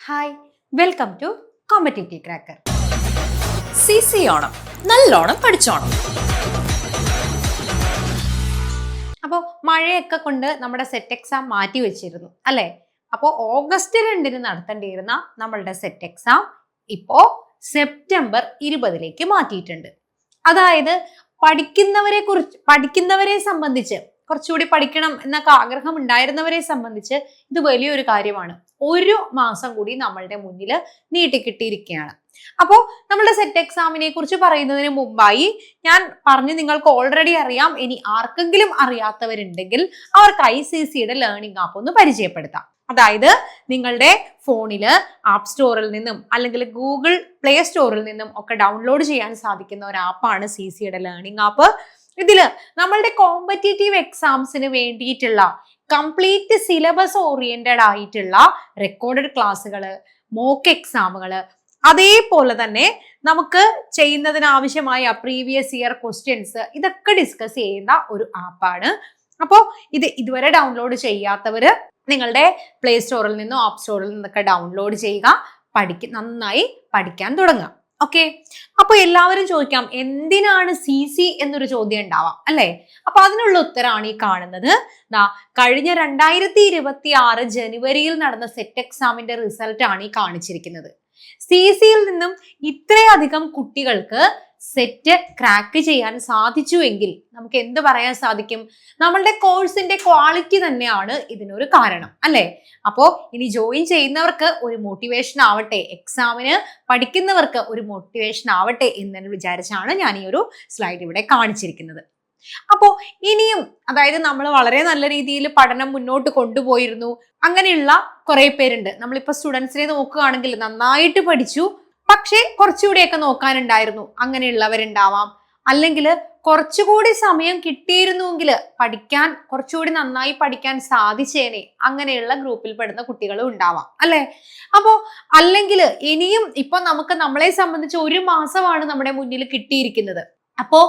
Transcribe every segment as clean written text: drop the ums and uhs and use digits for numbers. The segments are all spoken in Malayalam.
Hi, welcome to competitive cracker. CC Onam നല്ലോണം പഠിച്ചോണം. അപ്പോൾ മഴയൊക്കെ കൊണ്ട് നമ്മുടെ സെറ്റ് എക്സാം മാറ്റി വെച്ചിരുന്നു അല്ലേ? അപ്പോൾ ഓഗസ്റ്റ് 2 നടത്തേണ്ടിയിരുന്ന നമ്മളുടെ സെറ്റ് എക്സാം ഇപ്പോൾ സെപ്റ്റംബർ 20 മാറ്റിയിട്ടുണ്ട്. അതായത് പഠിക്കുന്നവരെ സംബന്ധിച്ച് കുറച്ചുകൂടി പഠിക്കണം എന്നൊക്കെ ആഗ്രഹം ഉണ്ടായിരുന്നവരെ സംബന്ധിച്ച് ഇത് വലിയൊരു കാര്യമാണ്. ഒരു മാസം കൂടി നമ്മളുടെ മുന്നിൽ നീട്ടിക്കിട്ടിയിരിക്കുകയാണ്. അപ്പോൾ നമ്മളുടെ സെറ്റ് എക്സാമിനെ കുറിച്ച് പറയുന്നതിന് മുമ്പായി ഞാൻ പറഞ്ഞു, നിങ്ങൾക്ക് ഓൾറെഡി അറിയാം. ഇനി ആർക്കെങ്കിലും അറിയാത്തവരുണ്ടെങ്കിൽ അവർക്കായി CCയുടെ ലേണിംഗ് ആപ്പ് ഒന്ന് പരിചയപ്പെടുത്താം. അതായത് നിങ്ങളുടെ ഫോണില് ആപ്പ് സ്റ്റോറിൽ നിന്നും അല്ലെങ്കിൽ ഗൂഗിൾ പ്ലേ സ്റ്റോറിൽ നിന്നും ഒക്കെ ഡൗൺലോഡ് ചെയ്യാൻ സാധിക്കുന്ന ഒരു ആപ്പാണ് CCയുടെ ലേണിംഗ് ആപ്പ്. ഇതില് നമ്മളുടെ കോമ്പറ്റേറ്റീവ് എക്സാംസിന് വേണ്ടിയിട്ടുള്ള കംപ്ലീറ്റ് സിലബസ് ഓറിയന്റഡ് ആയിട്ടുള്ള റെക്കോർഡഡ് ക്ലാസ്സുകള്, മോക്ക് എക്സാമുകള്, അതേപോലെ തന്നെ നമുക്ക് ചെയ്യുന്നതിന് ആവശ്യമായ പ്രീവിയസ് ഇയർ ക്വസ്റ്റ്യൻസ്, ഇതൊക്കെ ഡിസ്കസ് ചെയ്യുന്ന ഒരു ആപ്പാണ്. അപ്പോൾ ഇത് ഇതുവരെ ഡൗൺലോഡ് ചെയ്യാത്തവര് നിങ്ങളുടെ പ്ലേ സ്റ്റോറിൽ നിന്നോ ആപ്പ് സ്റ്റോറിൽ നിന്നൊക്കെ ഡൗൺലോഡ് ചെയ്യുക, നന്നായി പഠിക്കാൻ തുടങ്ങുക. ഓക്കെ, അപ്പൊ എല്ലാവരും ചോദിക്കാം, എന്തിനാണ് CC എന്നൊരു ചോദ്യം ഉണ്ടാവാം അല്ലെ? അപ്പൊ അതിനുള്ള ഉത്തരമാണ് ഈ കാണുന്നത്. കഴിഞ്ഞ 2026 ജനുവരിയിൽ നടന്ന സെറ്റ് എക്സാമിന്റെ റിസൾട്ട് ആണ് ഈ കാണിച്ചിരിക്കുന്നത്. CCയിൽ നിന്നും ഇത്രയധികം കുട്ടികൾക്ക് സെറ്റ് ക്രാക്ക് ചെയ്യാൻ സാധിച്ചുവെങ്കിൽ നമുക്ക് എന്ത് പറയാൻ സാധിക്കും? നമ്മളുടെ കോഴ്സിന്റെ ക്വാളിറ്റി തന്നെയാണ് ഇതിനൊരു കാരണം അല്ലെ? അപ്പോ ഇനി ജോയിൻ ചെയ്യുന്നവർക്ക് ഒരു മോട്ടിവേഷൻ ആവട്ടെ, എക്സാമിന് പഠിക്കുന്നവർക്ക് ഒരു മോട്ടിവേഷൻ ആവട്ടെ എന്ന് വിചാരിച്ചാണ് ഞാൻ ഈ ഒരു സ്ലൈഡ് ഇവിടെ കാണിച്ചിരിക്കുന്നത്. അപ്പോ ഇനിയും, അതായത് നമ്മൾ വളരെ നല്ല രീതിയിൽ പഠനം മുന്നോട്ട് കൊണ്ടുപോയിരുന്നു, അങ്ങനെയുള്ള കുറെ പേരുണ്ട്. നമ്മളിപ്പോ സ്റ്റുഡൻസിനെ നോക്കുകയാണെങ്കിൽ നന്നായിട്ട് പഠിച്ചു, പക്ഷെ കുറച്ചുകൂടിയൊക്കെ നോക്കാനുണ്ടായിരുന്നു, അങ്ങനെയുള്ളവരുണ്ടാവാം. അല്ലെങ്കിൽ കുറച്ചുകൂടി സമയം കിട്ടിയിരുന്നുവെങ്കിൽ കുറച്ചുകൂടി നന്നായി പഠിക്കാൻ സാധിച്ചേനെ, അങ്ങനെയുള്ള ഗ്രൂപ്പിൽ പെടുന്ന കുട്ടികളും ഉണ്ടാവാം അല്ലെ? അപ്പോ അല്ലെങ്കിൽ ഇനിയും ഇപ്പൊ നമ്മളെ സംബന്ധിച്ച് ഒരു മാസമാണ് നമ്മുടെ മുന്നിൽ കിട്ടിയിരിക്കുന്നത്. അപ്പോ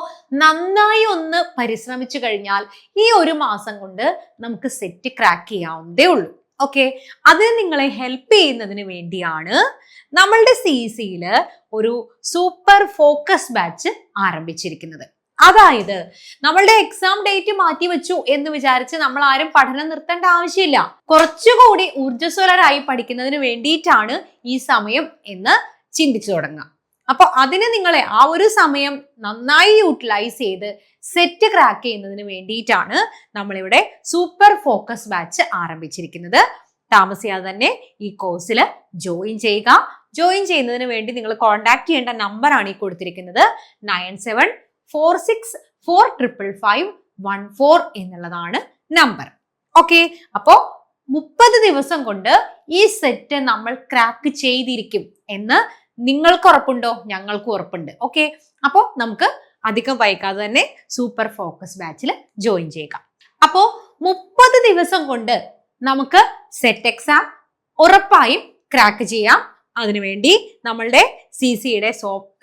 നന്നായി ഒന്ന് പരിശ്രമിച്ചു കഴിഞ്ഞാൽ ഈ ഒരു മാസം കൊണ്ട് നമുക്ക് സെറ്റ് ക്രാക്ക് ചെയ്യാവുന്നതേ ഉള്ളൂ. ഓക്കെ, അതിന് നിങ്ങളെ ഹെൽപ്പ് ചെയ്യുന്നതിന് വേണ്ടിയാണ് നമ്മളുടെ CCയില് ഒരു സൂപ്പർ ഫോക്കസ് ബാച്ച് ആരംഭിച്ചിരിക്കുന്നത്. അതായത് നമ്മളുടെ എക്സാം ഡേറ്റ് മാറ്റി വെച്ചു എന്ന് വിചാരിച്ച് നമ്മൾ ആരും പഠനം നിർത്തേണ്ട ആവശ്യമില്ല. കുറച്ചുകൂടി ഊർജ്ജസ്വലരായി പഠിക്കുന്നതിന് വേണ്ടിയിട്ടാണ് ഈ സമയം എന്ന് ചിന്തിച്ചു തുടങ്ങുക. അപ്പൊ അതിന് നിങ്ങളെ ആ ഒരു സമയം നന്നായി യൂട്ടിലൈസ് ചെയ്ത് സെറ്റ് ക്രാക്ക് ചെയ്യുന്നതിന് വേണ്ടിയിട്ടാണ് നമ്മളിവിടെ സൂപ്പർ ഫോക്കസ് ബാച്ച് ആരംഭിച്ചിരിക്കുന്നത്. താമസിയാതെ തന്നെ ഈ കോഴ്സിൽ ജോയിൻ ചെയ്യുക. ജോയിൻ ചെയ്യുന്നതിന് വേണ്ടി നിങ്ങൾ കോൺടാക്ട് ചെയ്യേണ്ട നമ്പറാണ് ഈ കൊടുത്തിരിക്കുന്നത്. 9746455514 എന്നുള്ളതാണ് നമ്പർ. ഓക്കെ, അപ്പോ 30 ദിവസം കൊണ്ട് ഈ സെറ്റ് നമ്മൾ ക്രാക്ക് ചെയ്തിരിക്കും എന്ന് നിങ്ങൾക്ക് ഉറപ്പുണ്ടോ? ഞങ്ങൾക്ക് ഉറപ്പുണ്ട്. ഓക്കെ, അപ്പോൾ നമുക്ക് അധികം വൈകാതെ തന്നെ സൂപ്പർ ഫോക്കസ് ബാച്ചിൽ ജോയിൻ ചെയ്യുക. അപ്പോ 30 ദിവസം കൊണ്ട് നമുക്ക് സെറ്റ് എക്സാം ഉറപ്പായും ക്രാക്ക് ചെയ്യാം. അതിനുവേണ്ടി നമ്മളുടെ CCയുടെ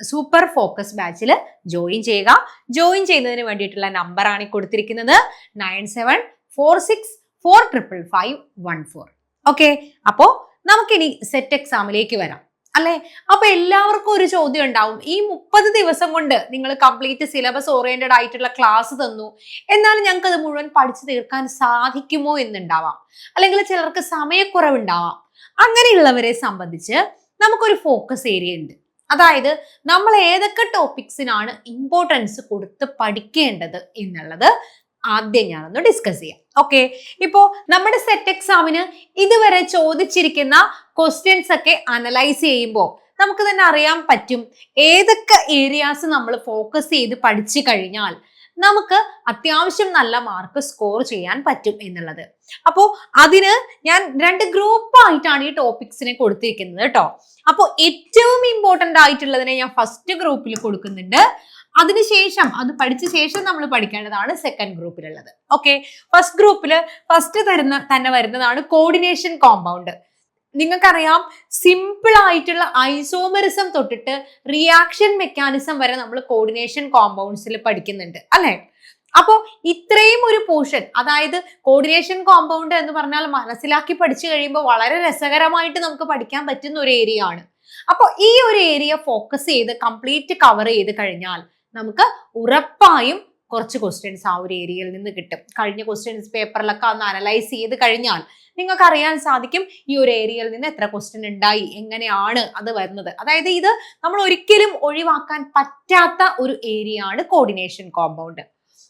സൂപ്പർ ഫോക്കസ് ബാച്ചിൽ ജോയിൻ ചെയ്യുക. ജോയിൻ ചെയ്യുന്നതിന് വേണ്ടിയിട്ടുള്ള നമ്പറാണ് കൊടുത്തിരിക്കുന്നത്. 9746455514. ഓക്കെ, അപ്പോ നമുക്കിനി സെറ്റ് എക്സാമിലേക്ക് വരാം അല്ലെ? അപ്പൊ എല്ലാവർക്കും ഒരു ചോദ്യം ഉണ്ടാവും, ഈ 30 ദിവസം കൊണ്ട് നിങ്ങൾ കംപ്ലീറ്റ് സിലബസ് ഓറിയന്റഡ് ആയിട്ടുള്ള ക്ലാസ് തന്നു, എന്നാൽ ഞങ്ങൾക്ക് അത് മുഴുവൻ പഠിച്ചു തീർക്കാൻ സാധിക്കുമോ എന്നുണ്ടാവാം. അല്ലെങ്കിൽ ചിലർക്ക് സമയക്കുറവുണ്ടാവാം. അങ്ങനെയുള്ളവരെ സംബന്ധിച്ച് നമുക്കൊരു ഫോക്കസ് ഏരിയ ഉണ്ട്. അതായത് നമ്മൾ ഏതൊക്കെ ടോപ്പിക്സിനാണ് ഇമ്പോർട്ടൻസ് കൊടുത്ത് പഠിക്കേണ്ടത് എന്നുള്ളത് ആദ്യം ഞാനൊന്ന് ഡിസ്കസ് ചെയ്യാം. ഓക്കെ, ഇപ്പോ നമ്മുടെ സെറ്റ് എക്സാമിന് ഇതുവരെ ചോദിച്ചിരിക്കുന്ന ക്വസ്റ്റ്യൻസ് ഒക്കെ അനലൈസ് ചെയ്യുമ്പോൾ നമുക്ക് തന്നെ അറിയാൻ പറ്റും ഏതൊക്കെ ഏരിയാസ് നമ്മൾ ഫോക്കസ് ചെയ്ത് പഠിച്ചു കഴിഞ്ഞാൽ നമുക്ക് അത്യാവശ്യം നല്ല മാർക്ക് സ്കോർ ചെയ്യാൻ പറ്റും എന്നുള്ളത്. അപ്പോൾ അതിന് ഞാൻ 2 ഗ്രൂപ്പായിട്ടാണ് ഈ ടോപ്പിക്സിനെ കൊടുത്തിരിക്കുന്നത് കേട്ടോ. അപ്പോൾ ഏറ്റവും ഇമ്പോർട്ടന്റ് ആയിട്ടുള്ളതിനെ ഞാൻ ഫസ്റ്റ് ഗ്രൂപ്പിൽ കൊടുക്കുന്നുണ്ട്. അതിനുശേഷം അത് പഠിച്ച ശേഷം നമ്മൾ പഠിക്കേണ്ടതാണ് സെക്കൻഡ് ഗ്രൂപ്പിലുള്ളത്. ഓക്കെ, ഫസ്റ്റ് ഗ്രൂപ്പിൽ ഫസ്റ്റ് തന്നെ വരുന്നതാണ് കോർഡിനേഷൻ കോമ്പൗണ്ട്. നിങ്ങൾക്കറിയാം, സിമ്പിൾ ആയിട്ടുള്ള ഐസോമെറിസം തൊട്ടിട്ട് റിയാക്ഷൻ മെക്കാനിസം വരെ നമ്മൾ കോർഡിനേഷൻ കോമ്പൗണ്ട്സിൽ പഠിക്കുന്നുണ്ട് അല്ലെ? അപ്പോൾ ഇത്രയും ഒരു പോർഷൻ, അതായത് കോർഡിനേഷൻ കോമ്പൗണ്ട് എന്ന് പറഞ്ഞാൽ മനസ്സിലാക്കി പഠിച്ചു കഴിയുമ്പോൾ വളരെ രസകരമായിട്ട് നമുക്ക് പഠിക്കാൻ പറ്റുന്ന ഒരു ഏരിയ ആണ്. അപ്പോൾ ഈ ഒരു ഏരിയ ഫോക്കസ് ചെയ്ത് കംപ്ലീറ്റ് കവർ ചെയ്ത് കഴിഞ്ഞാൽ നമുക്ക് ഉറപ്പായും കുറച്ച് ക്വസ്റ്റ്യൻസ് ആ ഒരു ഏരിയയിൽ നിന്ന് കിട്ടും. കഴിഞ്ഞ ക്വസ്റ്റ്യൻസ് പേപ്പറിലൊക്കെ ഒന്ന് അനലൈസ് ചെയ്ത് കഴിഞ്ഞാൽ നിങ്ങൾക്ക് അറിയാൻ സാധിക്കും ഈ ഒരു ഏരിയയിൽ നിന്ന് എത്ര ക്വസ്റ്റ്യൻ ഉണ്ടായി, എങ്ങനെയാണ് അത് വരുന്നത്. അതായത് ഇത് നമ്മൾ ഒരിക്കലും ഒഴിവാക്കാൻ പറ്റാത്ത ഒരു ഏരിയ ആണ് കോർഡിനേഷൻ കോമ്പൗണ്ട്.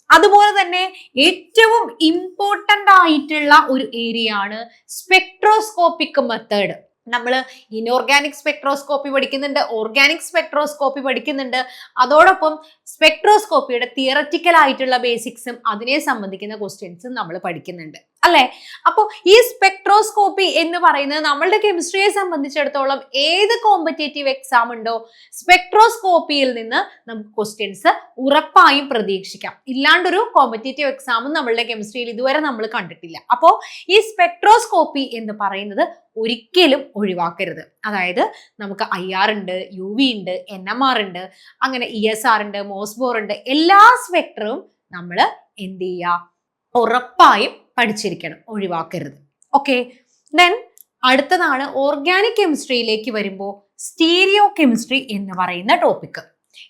അതുപോലെ തന്നെ ഏറ്റവും ഇമ്പോർട്ടന്റ് ആയിട്ടുള്ള ഒരു ഏരിയ ആണ് സ്പെക്ട്രോസ്കോപ്പിക് മെത്തേഡ്. നമ്മൾ ഇൻഓർഗാനിക് സ്പെക്ട്രോസ്കോപ്പി പഠിക്കുന്നുണ്ട്, ഓർഗാനിക് സ്പെക്ട്രോസ്കോപ്പി പഠിക്കുന്നുണ്ട്. അതോടൊപ്പം സ്പെക്ട്രോസ്കോപ്പിയുടെ തിയററ്റിക്കൽ ആയിട്ടുള്ള ബേസിക്സും അതിനെ സംബന്ധിക്കുന്ന ക്വസ്റ്റ്യൻസും നമ്മൾ പഠിക്കുന്നുണ്ട്, അല്ലെ? അപ്പോൾ ഈ സ്പെക്ട്രോസ്കോപ്പി എന്ന് പറയുന്നത് നമ്മളുടെ കെമിസ്ട്രിയെ സംബന്ധിച്ചിടത്തോളം ഏത് കോമ്പറ്റേറ്റീവ് എക്സാം ഉണ്ടോ സ്പെക്ട്രോസ്കോപ്പിയിൽ നിന്ന് നമുക്ക് ക്വസ്റ്റ്യൻസ് ഉറപ്പായും പ്രതീക്ഷിക്കാം. ഇല്ലാണ്ടൊരു കോമ്പറ്റേറ്റീവ് എക്സാമും നമ്മളുടെ കെമിസ്ട്രിയിൽ ഇതുവരെ നമ്മൾ കണ്ടിട്ടില്ല. അപ്പോൾ ഈ സ്പെക്ട്രോസ്കോപ്പി എന്ന് പറയുന്നത് ഒരിക്കലും ഒഴിവാക്കരുത്. അതായത് നമുക്ക് IR ഉണ്ട്, UV ഉണ്ട്, NMR ഉണ്ട്, അങ്ങനെ ESR ഉണ്ട്, മോസ്ബോർ ഉണ്ട്. എല്ലാ സ്പെക്ട്രവും നമ്മൾ എന്ത് ചെയ്യുക, ഉറപ്പായും പഠിച്ചിരിക്കണം, ഒഴിവാക്കരുത്. ഓക്കെ, ദെൻ അടുത്തതാണ് ഓർഗാനിക് കെമിസ്ട്രിയിലേക്ക് വരുമ്പോൾ സ്റ്റീരിയോ കെമിസ്ട്രി എന്ന് പറയുന്ന ടോപ്പിക്.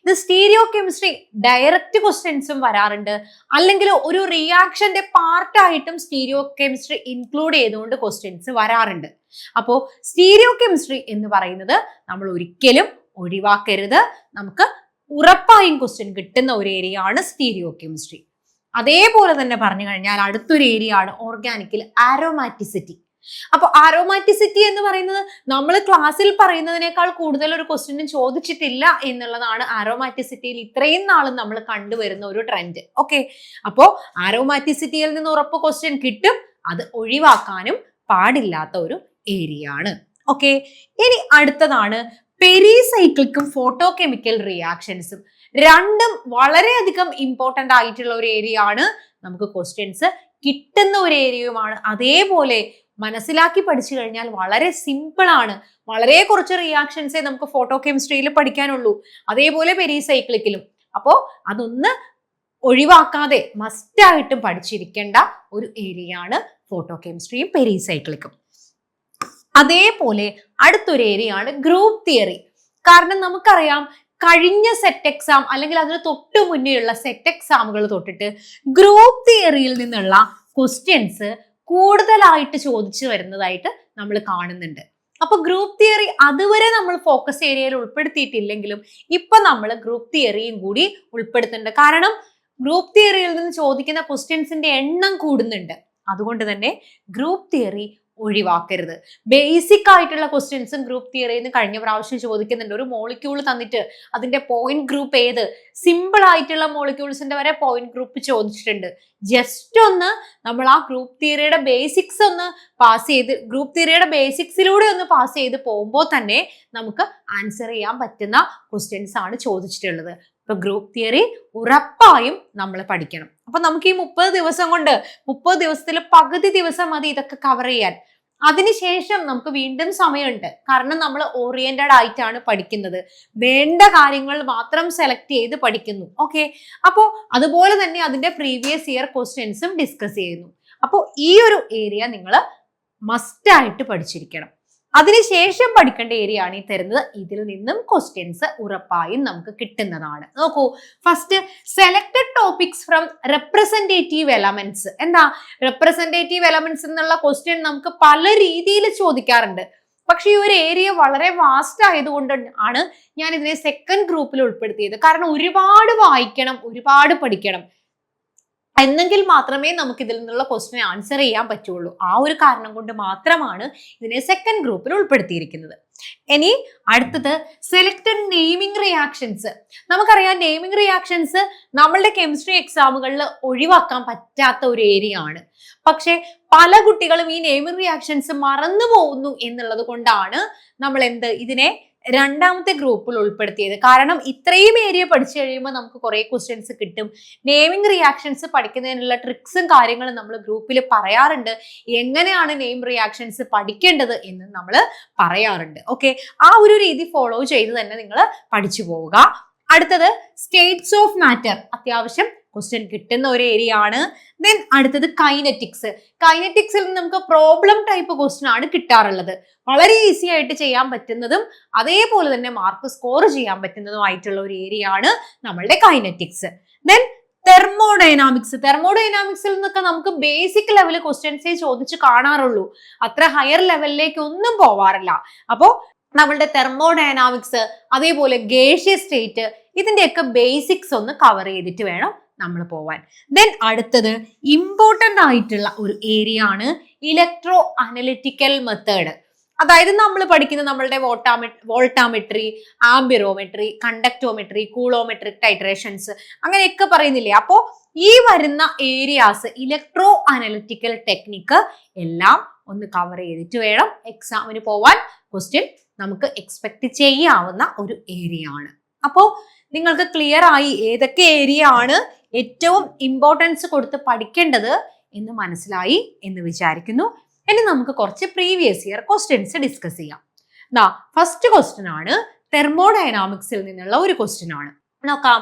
ഇത് സ്റ്റീരിയോ കെമിസ്ട്രി ഡയറക്റ്റ് ക്വസ്റ്റ്യൻസും വരാറുണ്ട്, അല്ലെങ്കിൽ ഒരു റിയാക്ഷന്റെ പാർട്ടായിട്ടും സ്റ്റീരിയോ കെമിസ്ട്രി ഇൻക്ലൂഡ് ചെയ്തുകൊണ്ട് ക്വസ്റ്റ്യൻസ് വരാറുണ്ട്. അപ്പോൾ സ്റ്റീരിയോ കെമിസ്ട്രി എന്ന് പറയുന്നത് നമ്മൾ ഒരിക്കലും ഒഴിവാക്കരുത്, നമുക്ക് ഉറപ്പായും ക്വസ്റ്റ്യൻ കിട്ടുന്ന ഒരു ഏരിയ ആണ് സ്റ്റീരിയോ കെമിസ്ട്രി. അതേപോലെ തന്നെ പറഞ്ഞു കഴിഞ്ഞാൽ അടുത്തൊരു ഏരിയ ആണ് ഓർഗാനിക്കിൽ ആരോമാറ്റിസിറ്റി. അപ്പൊ ആരോമാറ്റിസിറ്റി എന്ന് പറയുന്നത് നമ്മൾ ക്ലാസ്സിൽ പറയുന്നതിനേക്കാൾ കൂടുതൽ ഒരു ക്വസ്റ്റ്യനും ചോദിച്ചിട്ടില്ല എന്നുള്ളതാണ് ആരോമാറ്റിസിറ്റിയിൽ ഇത്രയും നാളും നമ്മൾ കണ്ടുവരുന്ന ഒരു ട്രെൻഡ്. ഓക്കെ, അപ്പോ ആരോമാറ്റിസിറ്റിയിൽ നിന്ന് ഉറപ്പ് ക്വസ്റ്റ്യൻ കിട്ടും, അത് ഒഴിവാക്കാനും പാടില്ലാത്ത ഒരു ഏരിയ ആണ്. ഓക്കെ, ഇനി അടുത്തതാണ് പെരിസൈക്ലിക്കും ഫോട്ടോ കെമിക്കൽ റിയാക്ഷൻസും. രണ്ടും വളരെയധികം ഇമ്പോർട്ടന്റ് ആയിട്ടുള്ള ഒരു ഏരിയ ആണ്, നമുക്ക് ക്വസ്റ്റ്യൻസ് കിട്ടുന്ന ഒരു ഏരിയയുമാണ്. അതേപോലെ മനസ്സിലാക്കി പഠിച്ചു കഴിഞ്ഞാൽ വളരെ സിമ്പിൾ ആണ്. വളരെ കുറച്ച് റിയാക്ഷൻസേ നമുക്ക് ഫോട്ടോ കെമിസ്ട്രിയിൽ പഠിക്കാനുള്ളൂ, അതേപോലെ പെരിസൈക്ലിക്കിലും. അപ്പോൾ അതൊന്ന് ഒഴിവാക്കാതെ മസ്റ്റായിട്ടും പഠിച്ചിരിക്കേണ്ട ഒരു ഏരിയ ആണ് ഫോട്ടോ കെമിസ്ട്രിയും പെരിസൈക്ലിക്കും. അതേപോലെ അടുത്തൊരു ഏരിയ ആണ് ഗ്രൂപ്പ് തിയറി. കാരണം നമുക്കറിയാം കഴിഞ്ഞ സെറ്റ് എക്സാം അല്ലെങ്കിൽ അതിന് തൊട്ടു മുന്നേയുള്ള സെറ്റ് എക്സാമുകൾ തൊട്ടിട്ട് ഗ്രൂപ്പ് തിയറിയിൽ നിന്നുള്ള ക്വസ്റ്റ്യൻസ് കൂടുതലായിട്ട് ചോദിച്ചു വരുന്നതായിട്ട് നമ്മൾ കാണുന്നുണ്ട്. അപ്പൊ ഗ്രൂപ്പ് തിയറി അതുവരെ നമ്മൾ ഫോക്കസ് ഏരിയയിൽ ഉൾപ്പെടുത്തിയിട്ടില്ലെങ്കിലും ഇപ്പൊ നമ്മൾ ഗ്രൂപ്പ് തിയറിയും കൂടി ഉൾപ്പെടുത്തുന്നുണ്ട്. കാരണം ഗ്രൂപ്പ് തിയറിയിൽ നിന്ന് ചോദിക്കുന്ന ക്വസ്റ്റ്യൻസിന്റെ എണ്ണം കൂടുന്നുണ്ട്. അതുകൊണ്ട് തന്നെ ഗ്രൂപ്പ് തിയറി ഒഴിവാക്കരുത്. ബേസിക് ആയിട്ടുള്ള ക്വസ്റ്റ്യൻസും ഗ്രൂപ്പ് തിയറിയിൽ നിന്ന് കഴിഞ്ഞ പ്രാവശ്യം ചോദിക്കുന്നുണ്ട്. ഒരു മോളിക്യൂൾ തന്നിട്ട് അതിന്റെ പോയിന്റ് ഗ്രൂപ്പ് ഏത്, സിമ്പിൾ ആയിട്ടുള്ള മോളിക്യൂൾസിന്റെ വരെ പോയിന്റ് ഗ്രൂപ്പ് ചോദിച്ചിട്ടുണ്ട്. ജസ്റ്റ് ഒന്ന് നമ്മൾ ആ ഗ്രൂപ്പ് തിയറിയുടെ ബേസിക്സ് ഒന്ന് പാസ് ചെയ്ത്, ഗ്രൂപ്പ് തിയറിയുടെ ബേസിക്സിലൂടെ ഒന്ന് പാസ് ചെയ്ത് പോകുമ്പോൾ തന്നെ നമുക്ക് ആൻസർ ചെയ്യാൻ പറ്റുന്ന ക്വസ്റ്റ്യൻസ് ആണ് ചോദിച്ചിട്ടുള്ളത്. ഇപ്പൊ ഗ്രൂപ്പ് തിയറി ഉറപ്പായും നമ്മൾ പഠിക്കണം. അപ്പൊ നമുക്ക് ഈ 30 ദിവസം കൊണ്ട് 30 ദിവസത്തിൽ പകുതി ദിവസം മതി ഇതൊക്കെ കവർ ചെയ്യാൻ. അതിനുശേഷം നമുക്ക് വീണ്ടും സമയമുണ്ട്. കാരണം നമ്മൾ ഓറിയന്റഡ് ആയിട്ടാണ് പഠിക്കുന്നത്, വേണ്ട കാര്യങ്ങൾ മാത്രം സെലക്ട് ചെയ്ത് പഠിക്കുന്നു. ഓക്കെ, അപ്പോൾ അതുപോലെ തന്നെ അതിന്റെ പ്രീവിയസ് ഇയർ ക്വസ്റ്റ്യൻസും ഡിസ്കസ് ചെയ്യുന്നു. അപ്പോൾ ഈ ഒരു ഏരിയ നിങ്ങൾ മസ്റ്റായിട്ട് പഠിച്ചിരിക്കണം. അതിനുശേഷം പഠിക്കേണ്ട ഏരിയ ആണ് ഈ തരുന്നത്. ഇതിൽ നിന്നും ക്വസ്റ്റ്യൻസ് ഉറപ്പായും നമുക്ക് കിട്ടുന്നതാണ്. നോക്കൂ, first selected topics from representative elements. എന്താ റെപ്രസെന്റേറ്റീവ് എലമെന്റ്സ് എന്നുള്ള ക്വസ്റ്റ്യൻ നമുക്ക് പല രീതിയിൽ ചോദിക്കാറുണ്ട്. പക്ഷെ ഈ ഒരു ഏരിയ വളരെ വാസ്റ്റ് ആയതുകൊണ്ട് ആണ് ഞാൻ ഇതിനെ സെക്കൻഡ് ഗ്രൂപ്പിൽ ഉൾപ്പെടുത്തിയത്. കാരണം ഒരുപാട് വായിക്കണം, ഒരുപാട് പഠിക്കണം, എന്നെങ്കിൽ മാത്രമേ നമുക്ക് ഇതിൽ നിന്നുള്ള ക്വസ്റ്റ്യൻ ആൻസർ ചെയ്യാൻ പറ്റുള്ളൂ. ആ ഒരു കാരണം കൊണ്ട് മാത്രമാണ് ഇതിനെ സെക്കൻഡ് ഗ്രൂപ്പിൽ ഉൾപ്പെടുത്തിയിരിക്കുന്നത്. ഇനി അടുത്തത് സെലക്ടഡ് നെയിമിംഗ് റിയാക്ഷൻസ്. നമുക്കറിയാം നെയിമിംഗ് റിയാക്ഷൻസ് നമ്മളുടെ കെമിസ്ട്രി എക്സാമുകളിൽ ഒഴിവാക്കാൻ പറ്റാത്ത ഒരു ഏരിയ ആണ്. പക്ഷെ പല കുട്ടികളും ഈ നെയിമിംഗ് റിയാക്ഷൻസ് മറന്നു പോകുന്നു എന്നുള്ളത് കൊണ്ടാണ് നമ്മൾ ഇതിനെ രണ്ടാമത്തെ ഗ്രൂപ്പിൽ ഉൾപ്പെടുത്തിയത്. കാരണം ഇത്രയും ഏരിയ പഠിച്ചു കഴിയുമ്പോൾ നമുക്ക് കുറെ ക്വസ്റ്റ്യൻസ് കിട്ടും. നെയിമിംഗ് റിയാക്ഷൻസ് പഠിക്കുന്നതിനുള്ള ട്രിക്സും കാര്യങ്ങളും നമ്മൾ ഗ്രൂപ്പിൽ പറയാറുണ്ട്. എങ്ങനെയാണ് നെയിം റിയാക്ഷൻസ് പഠിക്കേണ്ടത് എന്ന് നമ്മൾ പറയാറുണ്ട്. ഓക്കെ, ആ ഒരു രീതി ഫോളോ ചെയ്ത് തന്നെ നിങ്ങൾ പഠിച്ചു പോവുക. അടുത്തത് സ്റ്റേറ്റ്സ് ഓഫ് മാറ്റർ. അത്യാവശ്യം ക്വസ്റ്റ്യൻ കിട്ടുന്ന ഒരു ഏരിയ ആണ്. ദെൻ അടുത്തത് കൈനറ്റിക്സ്. കൈനറ്റിക്സിൽ നിന്ന് നമുക്ക് പ്രോബ്ലം ടൈപ്പ് ക്വസ്റ്റ്യൻ ആണ് കിട്ടാറുള്ളത്. വളരെ ഈസി ആയിട്ട് ചെയ്യാൻ പറ്റുന്നതും അതേപോലെ തന്നെ മാർക്ക് സ്കോർ ചെയ്യാൻ പറ്റുന്നതുമായിട്ടുള്ള ഒരു ഏരിയ ആണ് നമ്മളുടെ കൈനറ്റിക്സ്. Then thermodynamics. തെർമോഡൈനാമിക്സിൽ നിന്നൊക്കെ നമുക്ക് ബേസിക് ലെവൽ ക്വസ്റ്റ്യൻസേ ചോദിച്ച് കാണാറുള്ളൂ, അത്ര ഹയർ ലെവലിലേക്ക് ഒന്നും പോവാറില്ല. അപ്പോ നമ്മളുടെ തെർമോഡൈനാമിക്സ് അതേപോലെ ഗേഷ്യസ് സ്റ്റേറ്റ് ഇതിന്റെയൊക്കെ ബേസിക്സ് ഒന്ന് കവർ ചെയ്തിട്ട് വേണം നമ്മൾ പോവാൻ. ദെൻ അടുത്തത് ഇമ്പോർട്ടന്റ് ആയിട്ടുള്ള ഒരു ഏരിയ ആണ് ഇലക്ട്രോ അനലിറ്റിക്കൽ മെത്തേഡ്. അതായത് നമ്മൾ പഠിക്കുന്ന നമ്മളുടെ വോൾട്ടാമെട്രി, ആംബിറോമെട്രി, കണ്ടക്ടോമെട്രി, കൂളോമെട്രിക് ടൈട്രേഷൻസ് അങ്ങനെയൊക്കെ പറയുന്നില്ലേ. അപ്പോ ഈ വരുന്ന ഏരിയാസ് ഇലക്ട്രോ അനലിറ്റിക്കൽ ടെക്നിക്ക് എല്ലാം ഒന്ന് കവർ ചെയ്തിട്ട് വേണം എക്സാമിന് പോവാൻ. ക്വസ്റ്റ്യൻ നമുക്ക് എക്സ്പെക്ട് ചെയ്യാവുന്ന ഒരു ഏരിയ ആണ്. അപ്പോൾ നിങ്ങൾക്ക് ക്ലിയർ ആയി ഏതൊക്കെ ഏരിയ ആണ് ഏറ്റവും ഇമ്പോർട്ടൻസ് കൊടുത്ത് പഠിക്കേണ്ടത് എന്ന് മനസ്സിലായി എന്ന് വിചാരിക്കുന്നു. ഇനി നമുക്ക് കുറച്ച് പ്രീവിയസ് ഇയർ ക്വസ്റ്റ്യൻസ് ഡിസ്കസ് ചെയ്യാം. ഫസ്റ്റ് ക്വസ്റ്റ്യൻ ആണ് തെർമോഡൈനാമിക്സിൽ നിന്നുള്ള ഒരു ക്വസ്റ്റ്യൻ ആണ്. നോക്കാം.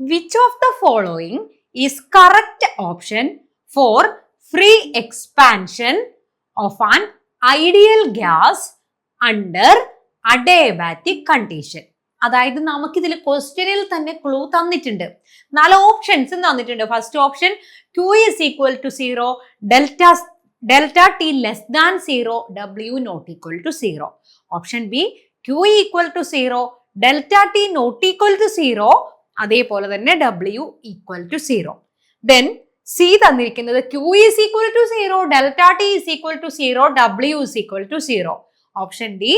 Which of the following is correct option four free expansion of an ideal gas under adiabatic condition. അതായത് നമുക്കിതിൽ ക്വസ്റ്റ്യനിൽ തന്നെ ക്ലൂ തന്നിട്ടുണ്ട്, 4 ഓപ്ഷൻസ് തന്നിട്ടുണ്ട്. First option Q is equal to 0, delta T less than 0, W not equal to 0. Option B Q equal to 0, delta T not equal to 0, അതേപോലെ തന്നെ W equal to 0. Then C തന്നിരിക്കുന്നത് Q is equal to 0, delta T is equal to 0, W is equal to 0. Option D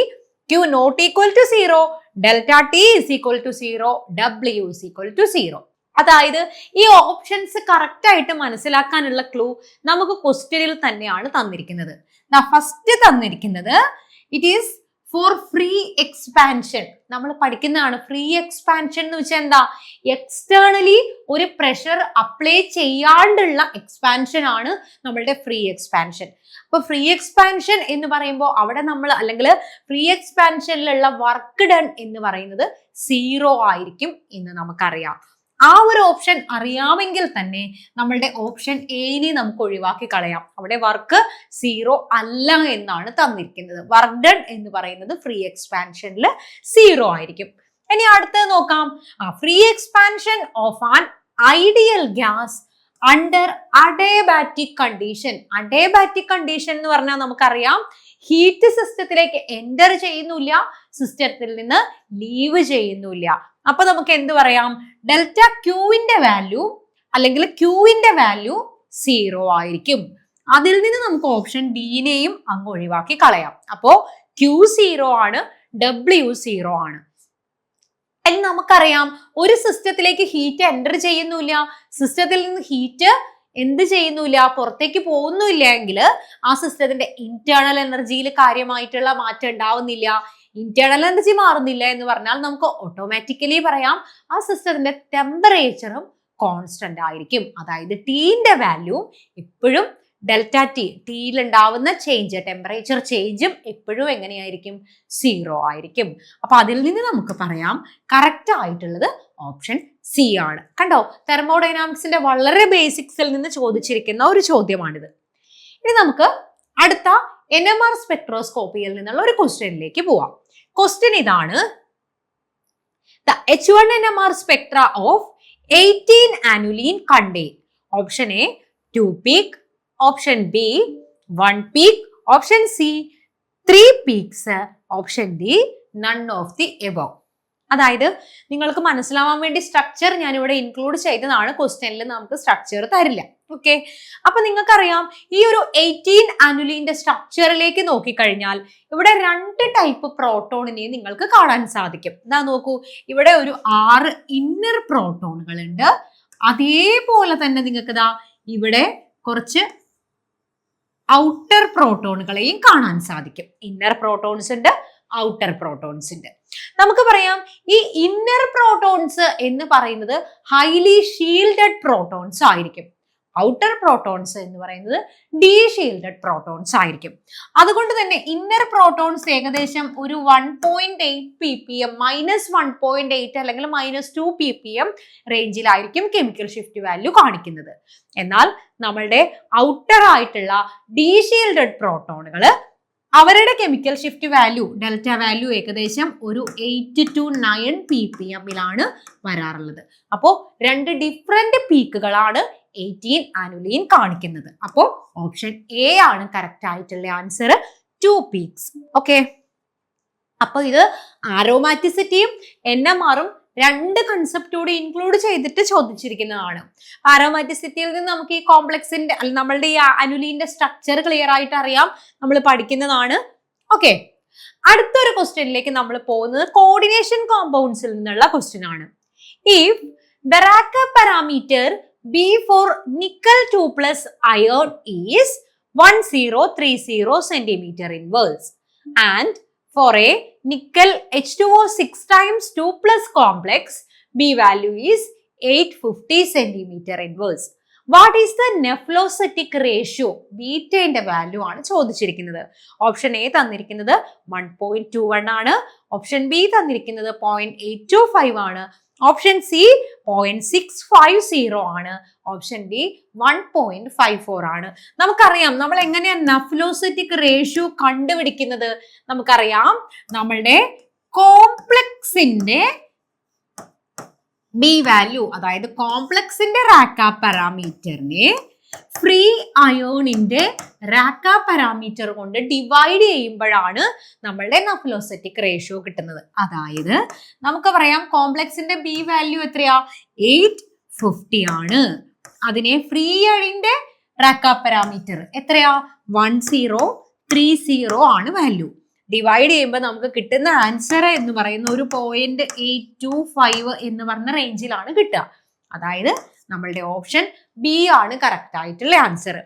Q not equal to 0, delta T is equal to 0, W is equal to 0. അതായത് ഈ ഓപ്ഷൻസ് കറക്റ്റ് ആയിട്ട് മനസ്സിലാക്കാനുള്ള ക്ലൂ നമുക്ക് ക്വസ്റ്റ്യനിൽ തന്നെയാണ് തന്നിരിക്കുന്നത്. ഫസ്റ്റ് തന്നിരിക്കുന്നത് it is four free expansion. നമ്മൾ പഠിക്കുന്നതാണ് ഫ്രീ എക്സ്പാൻഷൻ എന്ന് വെച്ചാൽ എന്താ, എക്സ്റ്റേണലി ഒരു പ്രഷർ അപ്ലൈ ചെയ്യാണ്ടുള്ള എക്സ്പാൻഷൻ ആണ് നമ്മളുടെ ഫ്രീ എക്സ്പാൻഷൻ. അപ്പൊ ഫ്രീ എക്സ്പാൻഷൻ എന്ന് പറയുമ്പോൾ അവിടെ നമ്മൾ അല്ലെങ്കിൽ ഫ്രീ എക്സ്പാൻഷനിലുള്ള വർക്ക് ഡൺ എന്ന് പറയുന്നത് 0 ആയിരിക്കും എന്ന് നമുക്കറിയാം. ആ ഒരു ഓപ്ഷൻ അറിയാമെങ്കിൽ തന്നെ നമ്മളുടെ ഓപ്ഷൻ എനെ നമുക്ക് ഒഴിവാക്കി കളയാം. അവിടെ വർക്ക് 0 അല്ല എന്നാണ് തന്നിരിക്കുന്നത്. വർക്ക് ഡൺ എന്ന് പറയുന്നത് ഫ്രീ എക്സ്പാൻഷനിൽ 0 ആയിരിക്കും. ഇനി അടുത്തത് നോക്കാം. Free expansion of an ideal gas under adiabatic condition. Adiabatic condition എന്ന് പറഞ്ഞാൽ നമുക്കറിയാം ഹീറ്റ് സിസ്റ്റത്തിലേക്ക് എൻ്റർ ചെയ്യുന്നില്ല, സിസ്റ്റത്തിൽ നിന്ന് ലീവ് ചെയ്യുന്നില്ല. അപ്പൊ നമുക്ക് എന്ത് പറയാം, ഡെൽറ്റ ക്യൂവിന്റെ വാല്യൂ അല്ലെങ്കിൽ ക്യൂവിന്റെ വാല്യൂ 0 ആയിരിക്കും. അതിൽ നിന്ന് നമുക്ക് ഓപ്ഷൻ ഡിനെയും അങ്ങ് ഒഴിവാക്കി കളയാം. അപ്പോ Q 0 ആണ്, W 0 ആണ്. ഇനി നമുക്കറിയാം ഒരു സിസ്റ്റത്തിലേക്ക് ഹീറ്റ് എൻ്റർ ചെയ്യുന്നില്ല, സിസ്റ്റത്തിൽ നിന്ന് ഹീറ്റ് എന്ത് ചെയ്യുന്നില്ല, പുറത്തേക്ക് പോകുന്നില്ല എങ്കിൽ ആ സിസ്റ്റത്തിന്റെ ഇന്റേണൽ എനർജിയിൽ കാര്യമായിട്ടുള്ള മാറ്റം ഉണ്ടാവുന്നില്ല. ഇന്റേണൽ എനർജി മാറുന്നില്ല എന്ന് പറഞ്ഞാൽ നമുക്ക് ഓട്ടോമാറ്റിക്കലി പറയാം ആ സിസ്റ്റത്തിന്റെ ടെമ്പറേച്ചറും കോൺസ്റ്റന്റ് ആയിരിക്കും. അതായത് ടീന്റെ വാല്യൂ എപ്പോഴും ഡെൽറ്റ ടിയിൽ ഉണ്ടാവുന്ന ചേഞ്ച്, ടെമ്പറേച്ചർ ചേഞ്ചും എപ്പോഴും എങ്ങനെയായിരിക്കും, 0 ആയിരിക്കും. അപ്പൊ അതിൽ നിന്ന് നമുക്ക് പറയാം കറക്റ്റ് ആയിട്ടുള്ളത് ഓപ്ഷൻ സി ആണ്. കണ്ടോ, തെർമോഡൈനാമിക്സിന്റെ വളരെ ബേസിക്സിൽ നിന്ന് ചോദിച്ചിരിക്കുന്ന ഒരു ചോദ്യമാണിത്. ഇനി നമുക്ക് അടുത്ത NMR സ്പെക്ട്രോസ്കോപ്പിയിൽ നിന്നുള്ള ഒരു ക്വസ്റ്റ്യനിലേക്ക് പോവാം. ക്വസ്റ്റ്യൻ ഇതാണ്. The H1 NMR spectra of 18 aniline contain option A 2 peak, option B 1 peak, option C 3 peaks, option D none of the above. അതായത് നിങ്ങൾക്ക് മനസ്സിലാവാൻ വേണ്ടി സ്ട്രക്ചർ ഞാൻ ഇവിടെ ഇൻക്ലൂഡ് ചെയ്തതാണ്. ക്വസ്റ്റ്യനിൽ നമുക്ക് സ്ട്രക്ചർ തരില്ല. ഓക്കെ, അപ്പൊ നിങ്ങൾക്കറിയാം ഈ ഒരു 18 അനുലിന്റെ സ്ട്രക്ചറിലേക്ക് നോക്കിക്കഴിഞ്ഞാൽ ഇവിടെ 2 ടൈപ്പ് പ്രോട്ടോണിനെ നിങ്ങൾക്ക് കാണാൻ സാധിക്കും. എന്താ നോക്കൂ, ഇവിടെ ഒരു 6 ഇന്നർ പ്രോട്ടോണുകൾ ഉണ്ട്. അതേപോലെ തന്നെ നിങ്ങൾക്ക് ഇവിടെ കുറച്ച് ഔട്ടർ പ്രോട്ടോണുകളെയും കാണാൻ സാധിക്കും. ഇന്നർ പ്രോട്ടോൺസ് ഉണ്ട്, ഔട്ടർ പ്രോട്ടോൺസ് ഉണ്ട്. നമുക്ക് പറയാം ഈ ഇന്നർ പ്രോട്ടോൺസ് എന്ന് പറയുന്നത് ഹൈലി ഷീൽഡഡ് പ്രോട്ടോൺസ് ആയിരിക്കും. ഔട്ടർ പ്രോട്ടോൺസ് എന്ന് പറയുന്നത് ഡി ഷീൽഡഡ് പ്രോട്ടോൺസ് ആയിരിക്കും. അതുകൊണ്ട് തന്നെ ഇന്നർ പ്രോട്ടോൺസ് ഏകദേശം ഒരു 1.8 ppm -1.8 അല്ലെങ്കിൽ -2 ppm റേഞ്ചിലായിരിക്കും കെമിക്കൽ ഷിഫ്റ്റ് വാല്യൂ കാണിക്കുന്നത്. എന്നാൽ നമ്മളുടെ ഔട്ടർ ആയിട്ടുള്ള ഡി ഷീൽഡഡ് പ്രോട്ടോണുകൾ അവരുടെ chemical shift value delta value ഏകദേശം ഒരു 8 to 9 ppm വരാറുള്ളത്. അപ്പോൾ രണ്ട് ഡിഫറെന്റ് പീക്കുകളാണ് 18 ആനുലീൻ കാണിക്കുന്നത്. അപ്പോൾ ഓപ്ഷൻ എ ആണ് കറക്റ്റ് ആയിട്ടുള്ള ആൻസർ, 2 പീക്സ്. ഓക്കെ, അപ്പൊ ഇത് ആരോമാറ്റിസിറ്റിയും NMR-ഉം രണ്ട് കൺസെപ്റ്റോട് ഇൻക്ലൂഡ് ചെയ്തിട്ട് ചോദിച്ചിരിക്കുന്നതാണ്. ആരോമാറ്റിസിറ്റിയിൽ നിന്ന് നമുക്ക് ഈ കോംപ്ലക്സിന്റെ നമ്മളുടെ ഈ അനുലീന്റെ സ്ട്രക്ചർ ക്ലിയർ ആയിട്ട് അറിയാം, നമ്മൾ പഠിക്കുന്നതാണ്. ഓക്കെ, അടുത്തൊരു ക്വസ്റ്റ്യനിലേക്ക് നമ്മൾ പോകുന്നത് കോർഡിനേഷൻ കോമ്പൗണ്ട്സിൽ നിന്നുള്ള ക്വസ്റ്റ്യൻ ആണ്. If the Racah parameter B for nickel 2+ iron is 1030 centimeter inverse and for a nickel H2O 6 times 2+ complex B value is 850 centimeter inverse. What is the nephlocetic ratio? ബീറ്റയുടെ വാല്യൂ ആണ് ചോദിച്ചിരിക്കുന്നത്. ഓപ്ഷൻ എ തന്നിരിക്കുന്നത് 1.21 ആണ്, ഓപ്ഷൻ ബി തന്നിരിക്കുന്നത് 0.825 ആണ്, ഓപ്ഷൻ സി 0.650 ആണ്, ഓപ്ഷൻ ഡി 1.54 ആണ്. നമുക്കറിയാം നമ്മൾ എങ്ങനെയാണ് നെഫ്ലോസെറ്റിക് റേഷ്യോ കണ്ടുപിടിക്കുന്നത്. നമുക്കറിയാം നമ്മളുടെ കോംപ്ലക്സിന്റെ ബി വാല്യൂ, അതായത് കോംപ്ലക്സിന്റെ റാക്ക പാരാമീറ്ററിനെ ഫ്രീ അയോണിന്റെ റാക്ക പാരാമീറ്റർ കൊണ്ട് ഡിവൈഡ് ചെയ്യുമ്പോഴാണ് നമ്മളുടെ നെഫ്ലോസെറ്റിക് റേഷ്യോ കിട്ടുന്നത്. അതായത് നമുക്ക് പറയാം കോംപ്ലക്സിന്റെ ബി വാല്യൂ എത്രയാ, 850 ആണ്. അതിനെ ഫ്രീ അയോണിന്റെ റാക്ക പാരാമീറ്റർ എത്രയാ, 1030 ആണ് വാല്യൂ. ഡിവൈഡ് ചെയ്യുമ്പോൾ നമുക്ക് കിട്ടുന്ന ആൻസർ എന്ന് പറയുന്ന ഒരു 0.825 എന്ന് പറഞ്ഞ റേഞ്ചിലാണ് കിട്ടുക. അതായത് നമ്മളുടെ ഓപ്ഷൻ ബി ആണ് കറക്റ്റ് ആയിട്ടുള്ള ആൻസർ.